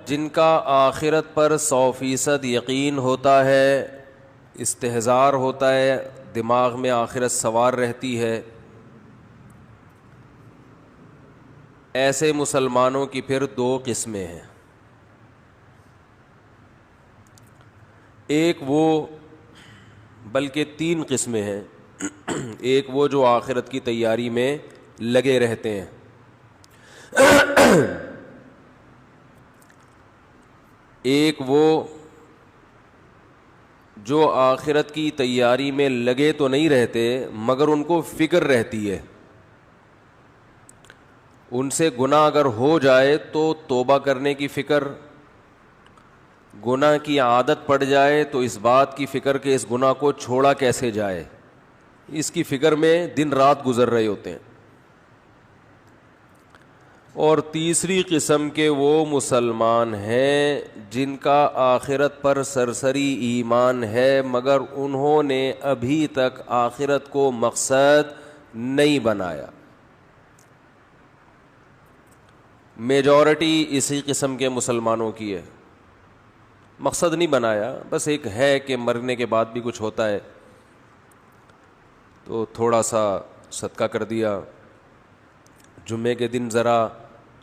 جن کا آخرت پر 100% یقین ہوتا ہے، استحضار ہوتا ہے، دماغ میں آخرت سوار رہتی ہے، ایسے مسلمانوں کی پھر 2 قسمیں ہیں۔ ایک وہ، بلکہ 3 قسمیں ہیں۔ ایک وہ جو آخرت کی تیاری میں لگے رہتے ہیں، ایک وہ جو آخرت کی تیاری میں لگے تو نہیں رہتے مگر ان کو فکر رہتی ہے، ان سے گناہ اگر ہو جائے تو توبہ کرنے کی فکر، گناہ کی عادت پڑ جائے تو اس بات کی فکر کہ اس گناہ کو چھوڑا کیسے جائے، اس کی فکر میں دن رات گزر رہے ہوتے ہیں۔ اور تیسری قسم کے وہ مسلمان ہیں جن کا آخرت پر سرسری ایمان ہے مگر انہوں نے ابھی تک آخرت کو مقصد نہیں بنایا۔ میجورٹی اسی قسم کے مسلمانوں کی ہے، مقصد نہیں بنایا، بس ایک ہے کہ مرنے کے بعد بھی کچھ ہوتا ہے تو تھوڑا سا صدقہ کر دیا، جمعے کے دن ذرا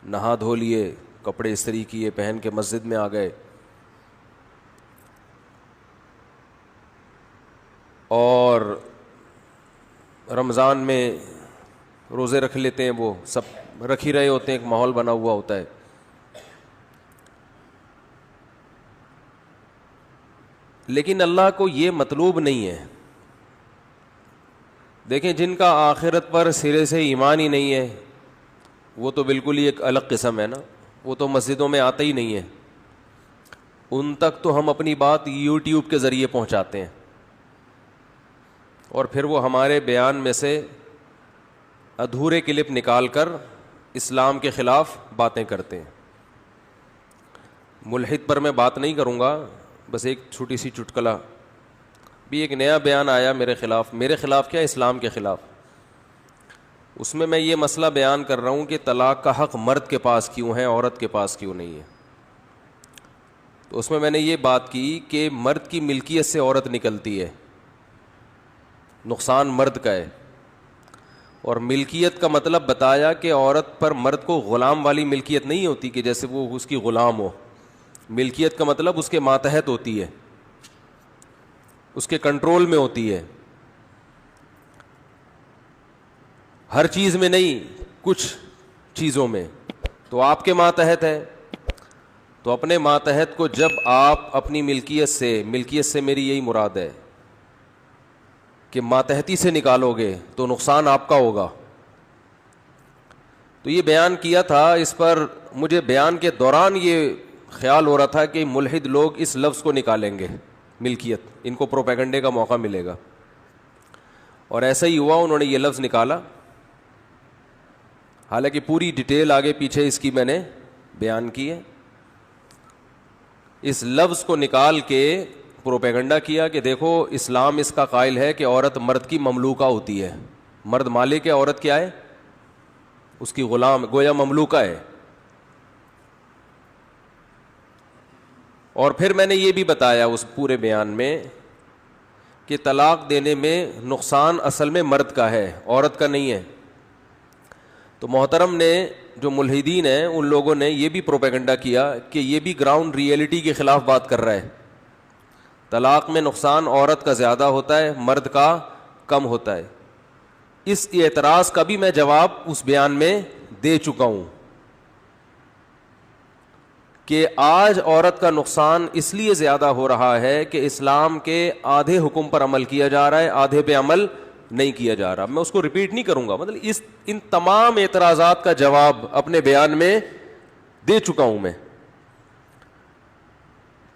نہا دھو لیے، کپڑے استری کیے، پہن کے مسجد میں آ گئے، اور رمضان میں روزے رکھ لیتے ہیں، وہ سب رکھ ہی رہے ہوتے ہیں، ایک ماحول بنا ہوا ہوتا ہے۔ لیکن اللہ کو یہ مطلوب نہیں ہے۔ دیکھیں، جن کا آخرت پر سرے سے ایمان ہی نہیں ہے وہ تو بالکل ہی ایک الگ قسم ہے نا، وہ تو مسجدوں میں آتے ہی نہیں ہیں، ان تک تو ہم اپنی بات یوٹیوب کے ذریعے پہنچاتے ہیں، اور پھر وہ ہمارے بیان میں سے ادھورے کلپ نکال کر اسلام کے خلاف باتیں کرتے ہیں۔ ملحد پر میں بات نہیں کروں گا، بس ایک چھوٹی سی چٹکلا بھی، ایک نیا بیان آیا میرے خلاف کیا، اسلام کے خلاف۔ اس میں یہ مسئلہ بیان کر رہا ہوں کہ طلاق کا حق مرد کے پاس کیوں ہے، عورت کے پاس کیوں نہیں ہے۔ تو اس میں نے یہ بات کی کہ مرد کی ملکیت سے عورت نکلتی ہے، نقصان مرد کا ہے، اور ملکیت کا مطلب بتایا کہ عورت پر مرد کو غلام والی ملکیت نہیں ہوتی کہ جیسے وہ اس کی غلام ہو، ملکیت کا مطلب اس کے ماتحت ہوتی ہے، اس کے کنٹرول میں ہوتی ہے، ہر چیز میں نہیں، کچھ چیزوں میں۔ تو آپ کے ماتحت ہے، تو اپنے ماتحت کو جب آپ اپنی ملکیت سے میری یہی مراد ہے کہ ماتحتی سے نکالو گے تو نقصان آپ کا ہوگا۔ تو یہ بیان کیا تھا، اس پر مجھے بیان کے دوران یہ خیال ہو رہا تھا کہ ملحد لوگ اس لفظ کو نکالیں گے، ملکیت، ان کو پروپیگنڈے کا موقع ملے گا، اور ایسا ہی ہوا، انہوں نے یہ لفظ نکالا۔ حالانکہ پوری ڈیٹیل آگے پیچھے اس کی میں نے بیان کی ہے۔ اس لفظ کو نکال کے پروپیگنڈا کیا کہ دیکھو اسلام اس کا قائل ہے کہ عورت مرد کی مملوکہ ہوتی ہے، مرد مالک ہے، عورت کیا ہے، اس کی غلام، گویا مملوکہ ہے۔ اور پھر میں نے یہ بھی بتایا اس پورے بیان میں کہ طلاق دینے میں نقصان اصل میں مرد کا ہے، عورت کا نہیں ہے۔ تو محترم نے، جو ملحدین ہیں، ان لوگوں نے یہ بھی پروپیگنڈا کیا کہ یہ بھی گراؤنڈ ریئلٹی کے خلاف بات کر رہا ہے، طلاق میں نقصان عورت کا زیادہ ہوتا ہے، مرد کا کم ہوتا ہے۔ اس اعتراض کا بھی میں جواب اس بیان میں دے چکا ہوں کہ آج عورت کا نقصان اس لیے زیادہ ہو رہا ہے کہ اسلام کے آدھے حکم پر عمل کیا جا رہا ہے، آدھے پہ عمل نہیں کیا جا رہا۔ میں اس کو ریپیٹ نہیں کروں گا، مطلب ان تمام اعتراضات کا جواب اپنے بیان میں دے چکا ہوں میں۔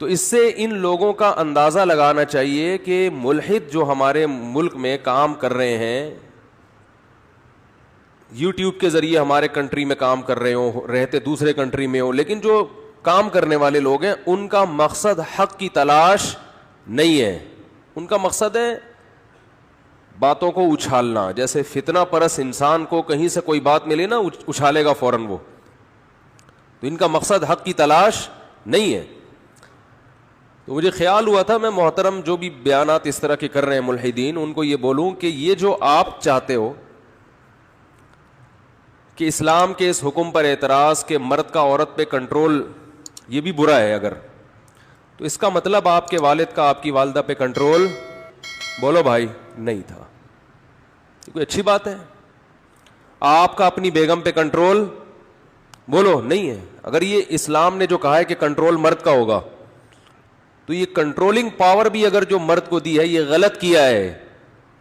تو اس سے ان لوگوں کا اندازہ لگانا چاہیے کہ ملحد جو ہمارے ملک میں کام کر رہے ہیں، یوٹیوب کے ذریعے ہمارے کنٹری میں کام کر رہے ہوں، رہتے دوسرے کنٹری میں ہوں، لیکن جو کام کرنے والے لوگ ہیں ان کا مقصد حق کی تلاش نہیں ہے، ان کا مقصد ہے باتوں کو اچھالنا۔ جیسے فتنہ پرست انسان کو کہیں سے کوئی بات ملے نا، اچھالے گا فوراً وہ۔ تو ان کا مقصد حق کی تلاش نہیں ہے. تو مجھے خیال ہوا تھا میں محترم جو بھی بیانات اس طرح کے کر رہے ہیں ملحدین, ان کو یہ بولوں کہ یہ جو آپ چاہتے ہو کہ اسلام کے اس حکم پر اعتراض کہ مرد کا عورت پہ کنٹرول, یہ بھی برا ہے اگر, تو اس کا مطلب آپ کے والد کا آپ کی والدہ پہ کنٹرول, بولو بھائی, نہیں تھا. یہ کوئی اچھی بات ہے؟ آپ کا اپنی بیگم پہ کنٹرول, بولو, نہیں ہے. اگر یہ اسلام نے جو کہا ہے کہ کنٹرول مرد کا ہوگا, تو یہ کنٹرولنگ پاور بھی اگر جو مرد کو دی ہے یہ غلط کیا ہے,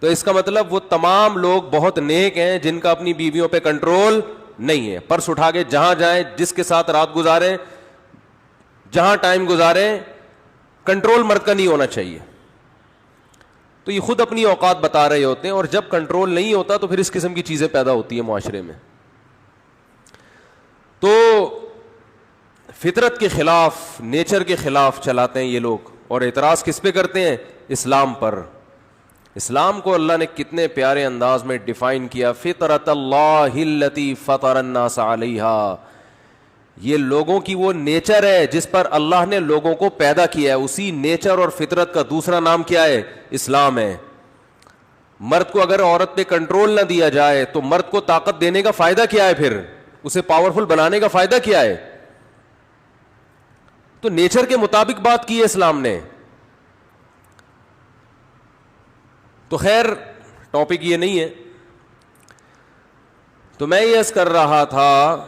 تو اس کا مطلب وہ تمام لوگ بہت نیک ہیں جن کا اپنی بیویوں پہ کنٹرول نہیں ہے. پرس اٹھا کے جہاں جائیں, جس کے ساتھ رات گزاریں, جہاں ٹائم گزاریں, کنٹرول مرد کا نہیں ہونا چاہیے. تو یہ خود اپنی اوقات بتا رہے ہوتے ہیں, اور جب کنٹرول نہیں ہوتا تو پھر اس قسم کی چیزیں پیدا ہوتی ہیں معاشرے میں. تو فطرت کے خلاف, نیچر کے خلاف چلاتے ہیں یہ لوگ, اور اعتراض کس پہ کرتے ہیں؟ اسلام پر. اسلام کو اللہ نے کتنے پیارے انداز میں ڈیفائن کیا, فطرت اللہ التی فطر الناس علیہا, یہ لوگوں کی وہ نیچر ہے جس پر اللہ نے لوگوں کو پیدا کیا ہے. اسی نیچر اور فطرت کا دوسرا نام کیا ہے؟ اسلام ہے. مرد کو اگر عورت پہ کنٹرول نہ دیا جائے تو مرد کو طاقت دینے کا فائدہ کیا ہے؟ پھر اسے پاورفل بنانے کا فائدہ کیا ہے؟ تو نیچر کے مطابق بات کی ہے اسلام نے. تو خیر ٹاپک یہ نہیں ہے. تو میں یہ عرض کر رہا تھا,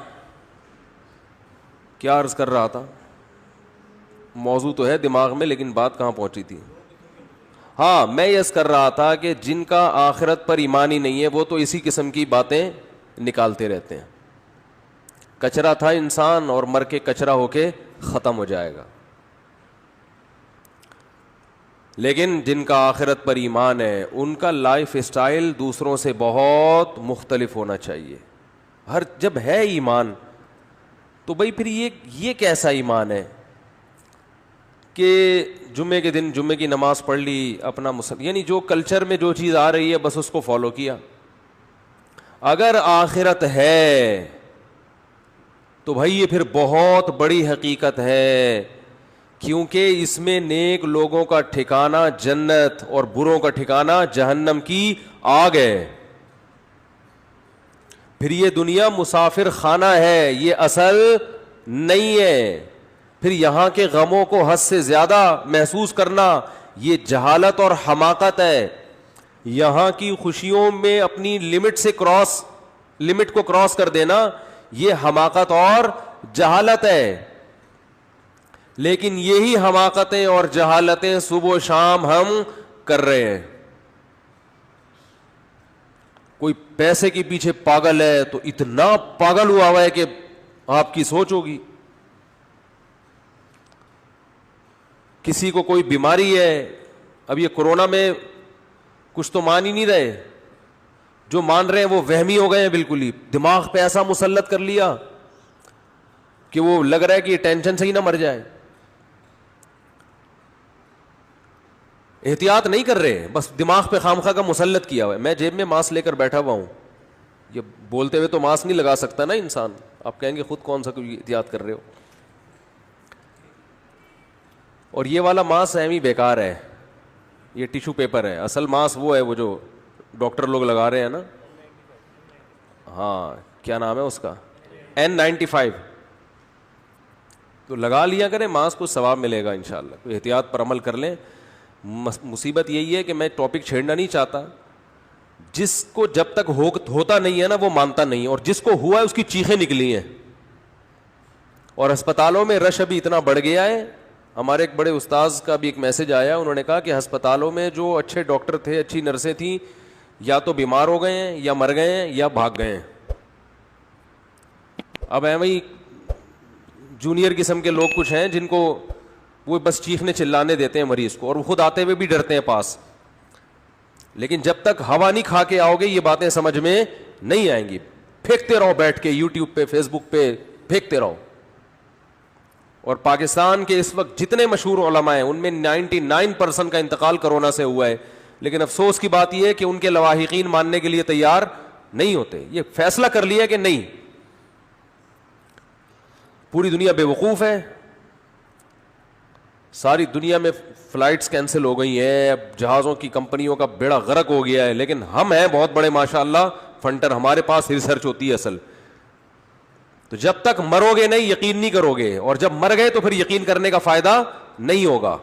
کیا عرض کر رہا تھا, موضوع تو ہے دماغ میں لیکن بات کہاں پہنچی تھی. ہاں, میں یہ عرض کر رہا تھا کہ جن کا آخرت پر ایمان ہی نہیں ہے وہ تو اسی قسم کی باتیں نکالتے رہتے ہیں. کچرا تھا انسان اور مر کے کچرا ہو کے ختم ہو جائے گا. لیکن جن کا آخرت پر ایمان ہے ان کا لائف اسٹائل دوسروں سے بہت مختلف ہونا چاہیے. جب ہے ایمان تو بھائی پھر یہ کیسا ایمان ہے کہ جمعے کے دن جمعے کی نماز پڑھ لی, اپنا یعنی جو کلچر میں جو چیز آ رہی ہے بس اس کو فالو کیا. اگر آخرت ہے تو بھائی یہ پھر بہت بڑی حقیقت ہے, کیونکہ اس میں نیک لوگوں کا ٹھکانہ جنت اور بروں کا ٹھکانہ جہنم کی آگ ہے. پھر یہ دنیا مسافر خانہ ہے, یہ اصل نہیں ہے. پھر یہاں کے غموں کو حد سے زیادہ محسوس کرنا یہ جہالت اور حماقت ہے. یہاں کی خوشیوں میں اپنی لمٹ کو کراس کر دینا یہ حماقت اور جہالت ہے. لیکن یہی حماقتیں اور جہالتیں صبح و شام ہم کر رہے ہیں. کوئی پیسے کے پیچھے پاگل ہے تو اتنا پاگل ہوا ہے کہ آپ کی سوچ ہوگی. کسی کو کوئی بیماری ہے, اب یہ کورونا میں کچھ تو مان ہی نہیں رہے, جو مان رہے ہیں وہ وہمی ہو گئے ہیں بالکل ہی. دماغ پہ ایسا مسلط کر لیا کہ وہ لگ رہا ہے کہ یہ ٹینشن سے ہی نہ مر جائے. احتیاط نہیں کر رہے, بس دماغ پہ خامخواہ کا مسلط کیا ہوا ہے. میں جیب میں ماسک لے کر بیٹھا ہوا ہوں, یہ بولتے ہوئے تو ماسک نہیں لگا سکتا نا انسان. آپ کہیں گے خود کون سا کوئی احتیاط کر رہے ہو. اور یہ والا ماسک اہم ہی بیکار ہے, یہ ٹیشو پیپر ہے. اصل ماسک وہ ہے وہ جو ڈاکٹر لوگ لگا رہے ہیں نا, ہاں کیا نام ہے اس کا, N95. تو لگا لیا کریں ماسک, کو ثواب ملے گا انشاءاللہ. کوئی احتیاط پر عمل کر لیں. مصیبت یہی ہے کہ میں ٹاپک چھیڑنا نہیں چاہتا. جس کو جب تک ہوتا نہیں ہے نا وہ مانتا نہیں, اور جس کو ہوا ہے اس کی چیخیں نکلی ہیں. اور ہسپتالوں میں رش ابھی اتنا بڑھ گیا ہے. ہمارے ایک بڑے استاذ کا بھی ایک میسج آیا, انہوں نے کہا کہ ہسپتالوں میں جو اچھے ڈاکٹر تھے, اچھی نرسیں تھیں, یا تو بیمار ہو گئے ہیں یا مر گئے ہیں یا بھاگ گئے ہیں. اب وہی جونیئر قسم کے لوگ کچھ ہیں جن کو وہ بس چیخنے چلانے دیتے ہیں مریض کو, اور وہ خود آتے ہوئے بھی ڈرتے ہیں پاس. لیکن جب تک ہوا نہیں کھا کے آؤ گے یہ باتیں سمجھ میں نہیں آئیں گی. پھینکتے رہو بیٹھ کے یوٹیوب پہ, فیس بک پہ پھینکتے رہو. اور پاکستان کے اس وقت جتنے مشہور علماء ہیں ان میں 99% کا انتقال کرونا سے ہوا ہے. لیکن افسوس کی بات یہ ہے کہ ان کے لواحقین ماننے کے لیے تیار نہیں ہوتے. یہ فیصلہ کر لیا کہ نہیں, پوری دنیا بے وقوف ہے, ساری دنیا میں فلائٹس کینسل ہو گئی ہیں, اب جہازوں کی کمپنیوں کا بیڑا غرق ہو گیا ہے, لیکن ہم ہیں بہت بڑے ماشاء اللہ فنٹر, ہمارے پاس ریسرچ ہوتی ہے اصل. تو جب تک مرو گے نہیں یقین نہیں کرو گے, اور جب مر گئے تو پھر یقین کرنے کا فائدہ نہیں ہوگا.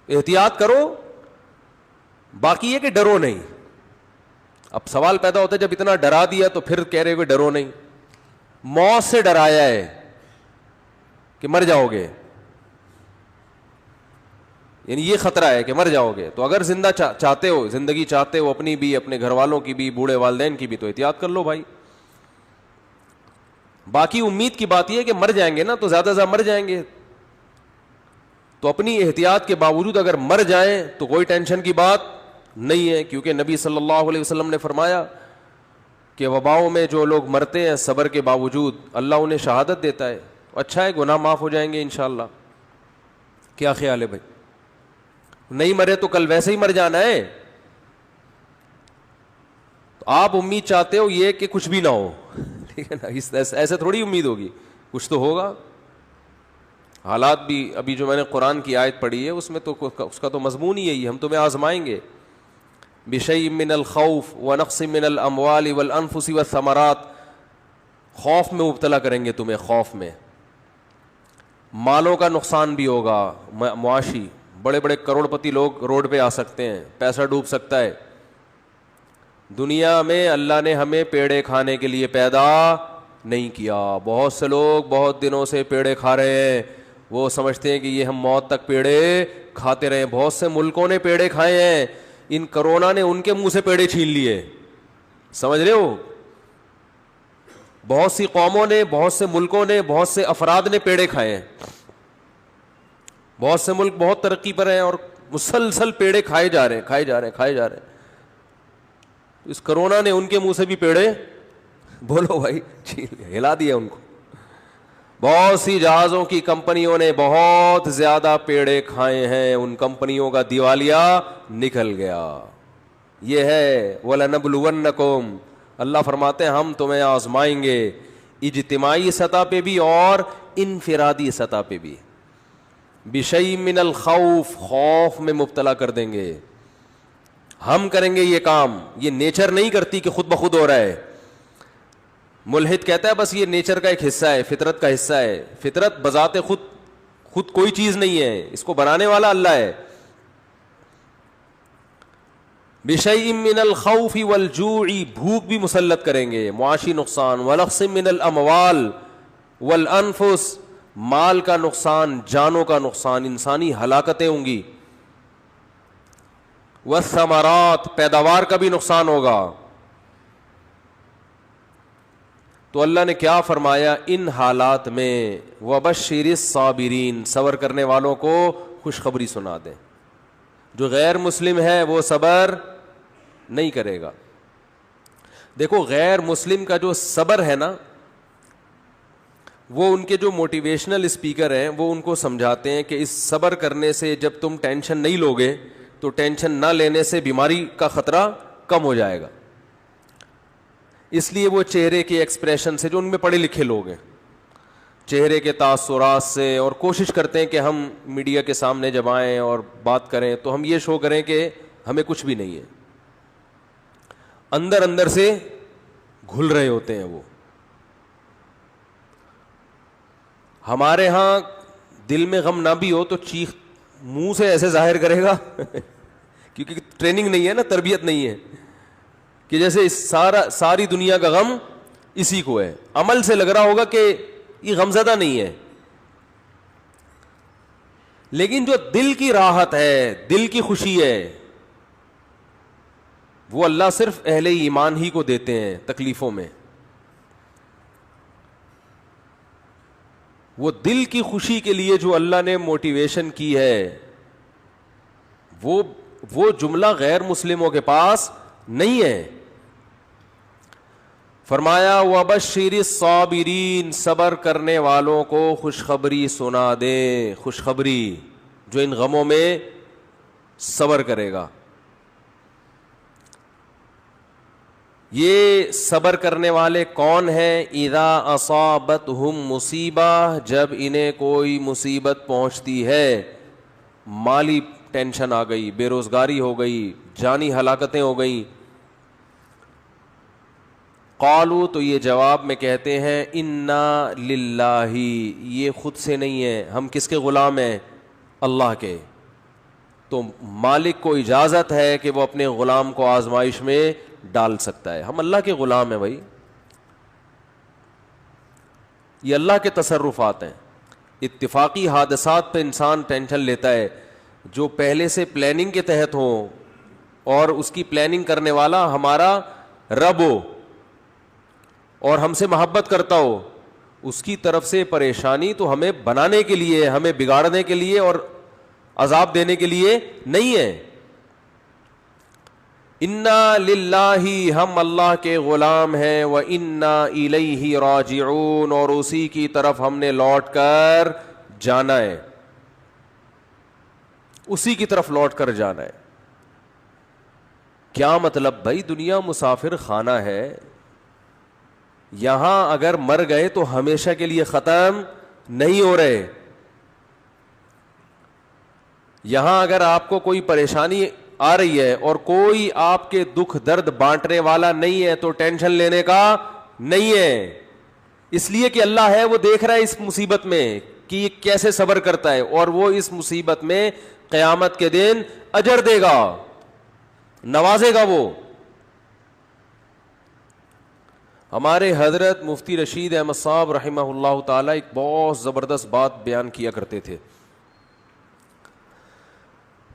احتیاط کرو, باقی یہ کہ ڈرو نہیں. اب سوال پیدا ہوتا ہے جب اتنا ڈرا دیا تو پھر کہہ رہے ہو کہ ڈرو نہیں. موت سے ڈرایا ہے کہ مر جاؤ گے, یعنی یہ خطرہ ہے کہ مر جاؤ گے. تو اگر زندہ چاہتے ہو, زندگی چاہتے ہو اپنی بھی اپنے گھر والوں کی بھی, بوڑھے والدین کی بھی, تو احتیاط کر لو بھائی. باقی امید کی بات یہ ہے کہ مر جائیں گے نا, تو زیادہ سے زیادہ مر جائیں گے, تو اپنی احتیاط کے باوجود اگر مر جائیں تو کوئی ٹینشن کی بات نہیں ہے, کیونکہ نبی صلی اللہ علیہ وسلم نے فرمایا کہ وباؤں میں جو لوگ مرتے ہیں صبر کے باوجود اللہ انہیں شہادت دیتا ہے. اچھا ہے, گناہ معاف ہو جائیں گے انشاءاللہ. کیا خیال ہے بھائی؟ نہیں مرے تو کل ویسے ہی مر جانا ہے. تو آپ امید چاہتے ہو یہ کہ کچھ بھی نہ ہو, ٹھیک ہے نا, ایسے تھوڑی امید ہوگی, کچھ تو ہوگا. حالات بھی ابھی جو میں نے قرآن کی آیت پڑھی ہے اس میں تو اس کا تو مضمون ہی یہی ہے, ہم تمہیں آزمائیں گے. بشیء من الخوف ونقص من الاموال والانفس والثمرات, خوف میں مبتلا کریں گے تمہیں, خوف میں مالوں کا نقصان بھی ہوگا معاشی, بڑے بڑے کروڑ پتی لوگ روڈ پہ آ سکتے ہیں, پیسہ ڈوب سکتا ہے. دنیا میں اللہ نے ہمیں پیڑے کھانے کے لیے پیدا نہیں کیا. بہت سے لوگ بہت دنوں سے پیڑے کھا رہے ہیں, وہ سمجھتے ہیں کہ یہ ہم موت تک پیڑے کھاتے رہے. بہت سے ملکوں نے پیڑے کھائے ہیں, ان کرونا نے ان کے منہ سے پیڑے چھین لیے, سمجھ رہے ہو. بہت سی قوموں نے, بہت سے ملکوں نے, بہت سے افراد نے پیڑے کھائے ہیں. بہت سے ملک بہت ترقی پر ہیں اور مسلسل پیڑے کھائے جا رہے ہیں, کھائے جا رہے ہیں, کھائے جا رہے ہیں. اس کرونا نے ان کے منہ سے بھی پیڑے, بولو بھائی, ہلا دیا ان کو. بہت سی جہازوں کی کمپنیوں نے بہت زیادہ پیڑے کھائے ہیں, ان کمپنیوں کا دیوالیہ نکل گیا. یہ ہے وَلَنَبْلُوَنَّكُمْ, اللہ فرماتے ہیں ہم تمہیں آزمائیں گے, اجتماعی سطح پہ بھی اور انفرادی سطح پہ بھی. بشیء من الخوف, خوف میں مبتلا کر دیں گے. ہم کریں گے یہ کام, یہ نیچر نہیں کرتی کہ خود بخود ہو رہا ہے. ملحد کہتا ہے بس یہ نیچر کا ایک حصہ ہے, فطرت کا حصہ ہے. فطرت بذات خود کوئی چیز نہیں ہے, اس کو بنانے والا اللہ ہے. بشیء من الخوف والجوع, بھوک بھی مسلط کریں گے, معاشی نقصان. ونقص من الاموال والانفس, مال کا نقصان, جانوں کا نقصان, انسانی ہلاکتیں ہوں گی. والثمرات, پیداوار کا بھی نقصان ہوگا. تو اللہ نے کیا فرمایا ان حالات میں, وبشر الصابرین, صبر کرنے والوں کو خوشخبری سنا دیں. جو غیر مسلم ہے وہ صبر نہیں کرے گا. دیکھو غیر مسلم کا جو صبر ہے نا, وہ ان کے جو موٹیویشنل اسپیکر ہیں وہ ان کو سمجھاتے ہیں کہ اس صبر کرنے سے جب تم ٹینشن نہیں لوگے تو ٹینشن نہ لینے سے بیماری کا خطرہ کم ہو جائے گا. اس لیے وہ چہرے کے ایکسپریشن سے, جو ان میں پڑھے لکھے لوگ ہیں, چہرے کے تاثرات سے, اور کوشش کرتے ہیں کہ ہم میڈیا کے سامنے جب آئیں اور بات کریں تو ہم یہ شو کریں کہ ہمیں کچھ بھی نہیں ہے. اندر اندر سے گھل رہے ہوتے ہیں وہ. ہمارے ہاں دل میں غم نہ بھی ہو تو چیخ منہ سے ایسے ظاہر کرے گا کیونکہ ٹریننگ نہیں ہے نا, تربیت نہیں ہے, کہ جیسے ساری دنیا کا غم اسی کو ہے. عمل سے لگ رہا ہوگا کہ یہ غمزدہ نہیں ہے, لیکن جو دل کی راحت ہے, دل کی خوشی ہے, وہ اللہ صرف اہل ایمان ہی کو دیتے ہیں تکلیفوں میں. وہ دل کی خوشی کے لیے جو اللہ نے موٹیویشن کی ہے, وہ جملہ غیر مسلموں کے پاس نہیں ہے. فرمایا وَبَشِّرِ الصَّابِرِينَ, صبر کرنے والوں کو خوشخبری سنا دے. خوشخبری, جو ان غموں میں صبر کرے گا. یہ صبر کرنے والے کون ہیں؟ اذا اصابتہم مصیبہ، جب انہیں کوئی مصیبت پہنچتی ہے، مالی ٹینشن آ گئی، بے روزگاری ہو گئی، جانی ہلاکتیں ہو گئیں، قالوا، تو یہ جواب میں کہتے ہیں انا للہ، یہ خود سے نہیں ہے، ہم کس کے غلام ہیں؟ اللہ کے۔ تو مالک کو اجازت ہے کہ وہ اپنے غلام کو آزمائش میں ڈال سکتا ہے، ہم اللہ کے غلام ہیں بھائی، یہ اللہ کے تصرفات ہیں۔ اتفاقی حادثات پہ انسان ٹینشن لیتا ہے، جو پہلے سے پلاننگ کے تحت ہوں اور اس کی پلاننگ کرنے والا ہمارا رب ہو اور ہم سے محبت کرتا ہو، اس کی طرف سے پریشانی تو ہمیں بنانے کے لیے، ہمیں بگاڑنے کے لیے اور عذاب دینے کے لیے نہیں ہے۔ انا للہ، ہم اللہ کے غلام ہیں، وَإِنَّا إِلَيْهِ رَاجِعُونَ، اور اسی کی طرف ہم نے لوٹ کر جانا ہے، اسی کی طرف لوٹ کر جانا ہے۔ کیا مطلب بھائی؟ دنیا مسافر خانہ ہے، یہاں اگر مر گئے تو ہمیشہ کے لیے ختم نہیں ہو رہے۔ یہاں اگر آپ کو کوئی پریشانی آ رہی ہے اور کوئی آپ کے دکھ درد بانٹنے والا نہیں ہے تو ٹینشن لینے کا نہیں ہے، اس لیے کہ اللہ ہے، وہ دیکھ رہا ہے اس مصیبت میں کہ یہ کیسے صبر کرتا ہے، اور وہ اس مصیبت میں قیامت کے دن اجر دے گا، نوازے گا وہ۔ ہمارے حضرت مفتی رشید احمد صاحب رحمہ اللہ تعالی ایک بہت زبردست بات بیان کیا کرتے تھے،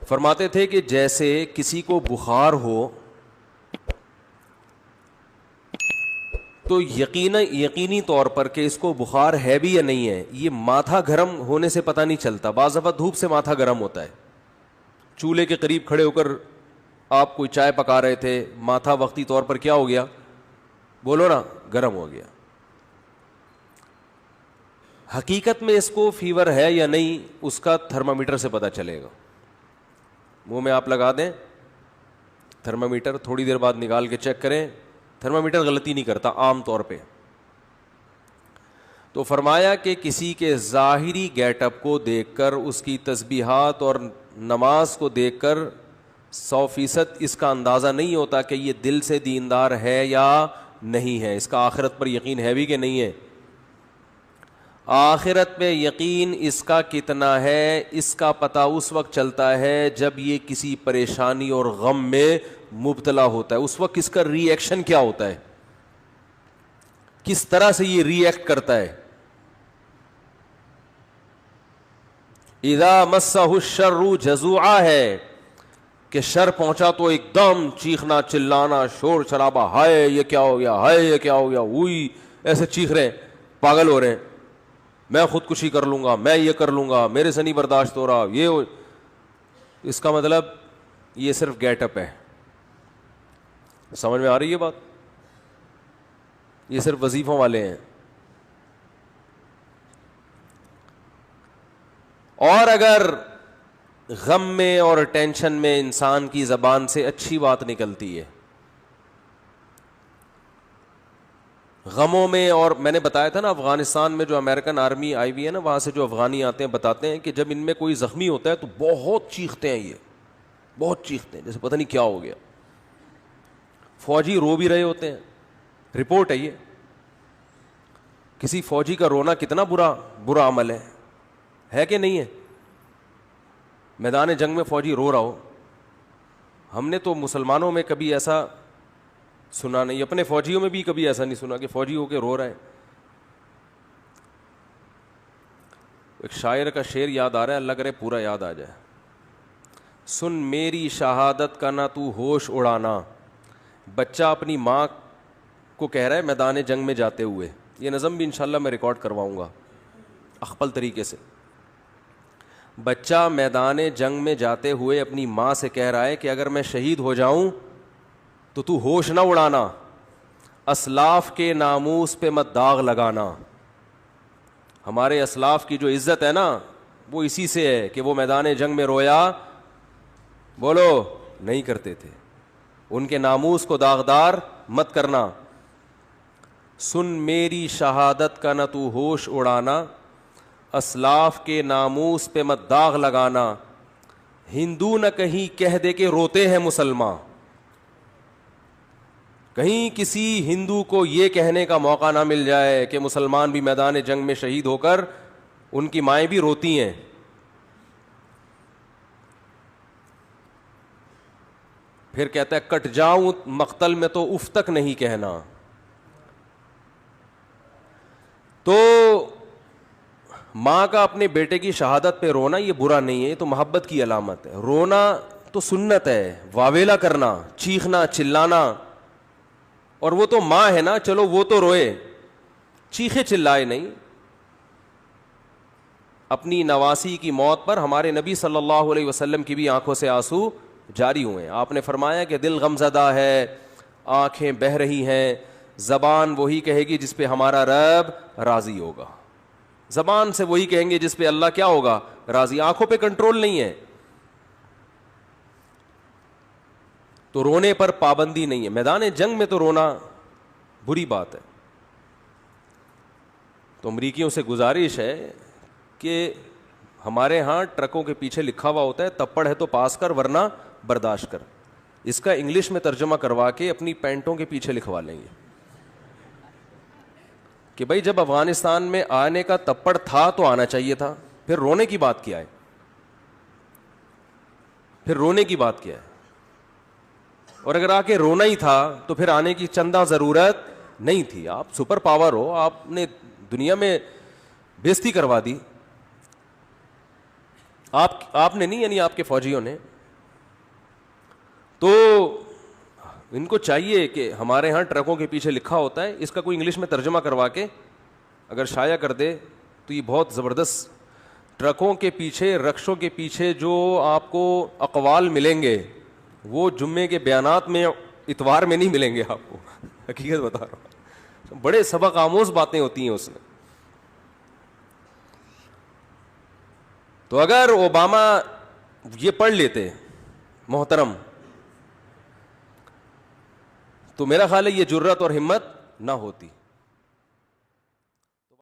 فرماتے تھے کہ جیسے کسی کو بخار ہو تو یقینی طور پر کہ اس کو بخار ہے بھی یا نہیں ہے، یہ ماتھا گرم ہونے سے پتہ نہیں چلتا۔ بعض دفعہ دھوپ سے ماتھا گرم ہوتا ہے، چولہے کے قریب کھڑے ہو کر آپ کوئی چائے پکا رہے تھے، ماتھا وقتی طور پر کیا ہو گیا؟ بولو نا، گرم ہو گیا۔ حقیقت میں اس کو فیور ہے یا نہیں، اس کا تھرمامیٹر سے پتہ چلے گا۔ منہ میں آپ لگا دیں تھرمامیٹر، تھوڑی دیر بعد نکال کے چیک کریں، تھرمامیٹر غلطی نہیں کرتا عام طور پہ۔ تو فرمایا کہ کسی کے ظاہری گیٹ اپ کو دیکھ کر، اس کی تسبیحات اور نماز کو دیکھ کر 100% اس کا اندازہ نہیں ہوتا کہ یہ دل سے دیندار ہے یا نہیں ہے، اس کا آخرت پر یقین ہے بھی کہ نہیں ہے۔ آخرت پہ یقین اس کا کتنا ہے، اس کا پتہ اس وقت چلتا ہے جب یہ کسی پریشانی اور غم میں مبتلا ہوتا ہے، اس وقت اس کا ری ایکشن کیا ہوتا ہے، کس طرح سے یہ ری ایکٹ کرتا ہے۔ اذا مسہ الشر جزوعا ہے کہ شر پہنچا تو ایک دم چیخنا چلانا شور شرابہ، ہائے یہ کیا ہو گیا، ہائے یہ کیا ہو گیا، وہی ایسے چیخ رہے ہیں، پاگل ہو رہے ہیں، میں خودکشی کر لوں گا، میں یہ کر لوں گا، میرے سے نہیں برداشت ہو رہا، یہ ہو۔ اس کا مطلب یہ صرف گیٹ اپ ہے۔ سمجھ میں آ رہی ہے بات؟ یہ صرف وظیفوں والے ہیں۔ اور اگر غم میں اور ٹینشن میں انسان کی زبان سے اچھی بات نکلتی ہے، غموں میں، اور میں نے بتایا تھا نا افغانستان میں جو امریکن آرمی آئی ہوئی ہے نا، وہاں سے جو افغانی آتے ہیں بتاتے ہیں کہ جب ان میں کوئی زخمی ہوتا ہے تو بہت چیختے ہیں، یہ بہت چیختے ہیں جیسے پتہ نہیں کیا ہو گیا، فوجی رو بھی رہے ہوتے ہیں۔ رپورٹ ہے یہ، کسی فوجی کا رونا کتنا برا عمل ہے کہ نہیں ہے؟ میدان جنگ میں فوجی رو رہا ہو، ہم نے تو مسلمانوں میں کبھی ایسا سنا نہیں، اپنے فوجیوں میں بھی کبھی ایسا نہیں سنا کہ فوجی ہو کے رو رہا ہے۔ ایک شاعر کا شعر یاد آ رہا ہے، اللہ کرے پورا یاد آ جائے۔ سن میری شہادت کا نہ تو ہوش اڑانا، بچہ اپنی ماں کو کہہ رہا ہے میدان جنگ میں جاتے ہوئے، یہ نظم بھی انشاءاللہ میں ریکارڈ کرواؤں گا اخپل طریقے سے۔ بچہ میدان جنگ میں جاتے ہوئے اپنی ماں سے کہہ رہا ہے کہ اگر میں شہید ہو جاؤں تو ہوش نہ اڑانا، اسلاف کے ناموس پہ مت داغ لگانا۔ ہمارے اسلاف کی جو عزت ہے نا وہ اسی سے ہے کہ وہ میدان جنگ میں رویا بولو نہیں کرتے تھے، ان کے ناموس کو داغدار مت کرنا. سن میری شہادت کا نہ تو ہوش اڑانا, اسلاف کے ناموس پہ مت داغ لگانا, ہندو نہ کہیں کہہ دے کہ روتے ہیں مسلمان. کہیں کسی ہندو کو یہ کہنے کا موقع نہ مل جائے کہ مسلمان بھی میدان جنگ میں شہید ہو کر ان کی مائیں بھی روتی ہیں. پھر کہتا ہے کٹ جاؤں مقتل میں تو اف تک نہیں کہنا. تو ماں کا اپنے بیٹے کی شہادت پہ رونا یہ برا نہیں ہے, یہ تو محبت کی علامت ہے. رونا تو سنت ہے, واویلا کرنا, چیخنا, چلانا. اور وہ تو ماں ہے نا, چلو وہ تو روئے, چیخے چلائے نہیں. اپنی نواسی کی موت پر ہمارے نبی صلی اللہ علیہ وسلم کی بھی آنکھوں سے آنسو جاری ہوئے. آپ نے فرمایا کہ دل غمزدہ ہے, آنکھیں بہہ رہی ہیں, زبان وہی کہے گی جس پہ ہمارا رب راضی ہوگا. زبان سے وہی کہیں گے جس پہ اللہ کیا ہوگا, راضی. آنکھوں پہ کنٹرول نہیں ہے. تو رونے پر پابندی نہیں ہے. میدان جنگ میں تو رونا بری بات ہے. تو امریکیوں سے گزارش ہے کہ ہمارے ہاں ٹرکوں کے پیچھے لکھا ہوا ہوتا ہے تپڑ ہے تو پاس کر ورنہ برداشت کر. اس کا انگلش میں ترجمہ کروا کے اپنی پینٹوں کے پیچھے لکھوا لیں گے کہ بھائی جب افغانستان میں آنے کا تپڑ تھا تو آنا چاہیے تھا, پھر رونے کی بات کیا ہے, پھر رونے کی بات کیا ہے. اور اگر آ کے رونا ہی تھا تو پھر آنے کی چندہ ضرورت نہیں تھی. آپ سپر پاور ہو, آپ نے دنیا میں بےزتی کروا دی. آپ نے نہیں, یعنی آپ کے فوجیوں نے. تو ان کو چاہیے کہ ہمارے ہاں ٹرکوں کے پیچھے لکھا ہوتا ہے, اس کا کوئی انگلش میں ترجمہ کروا کے اگر شائع کر دے تو یہ بہت زبردست. ٹرکوں کے پیچھے, رکشوں کے پیچھے جو آپ کو اقوال ملیں گے وہ جمعے کے بیانات میں, اتوار میں نہیں ملیں گے آپ کو. حقیقت بتا رہا ہوں, بڑے سبق آموز باتیں ہوتی ہیں اس میں. تو اگر اوباما یہ پڑھ لیتے محترم, تو میرا خیال ہے یہ جرات اور ہمت نہ ہوتی.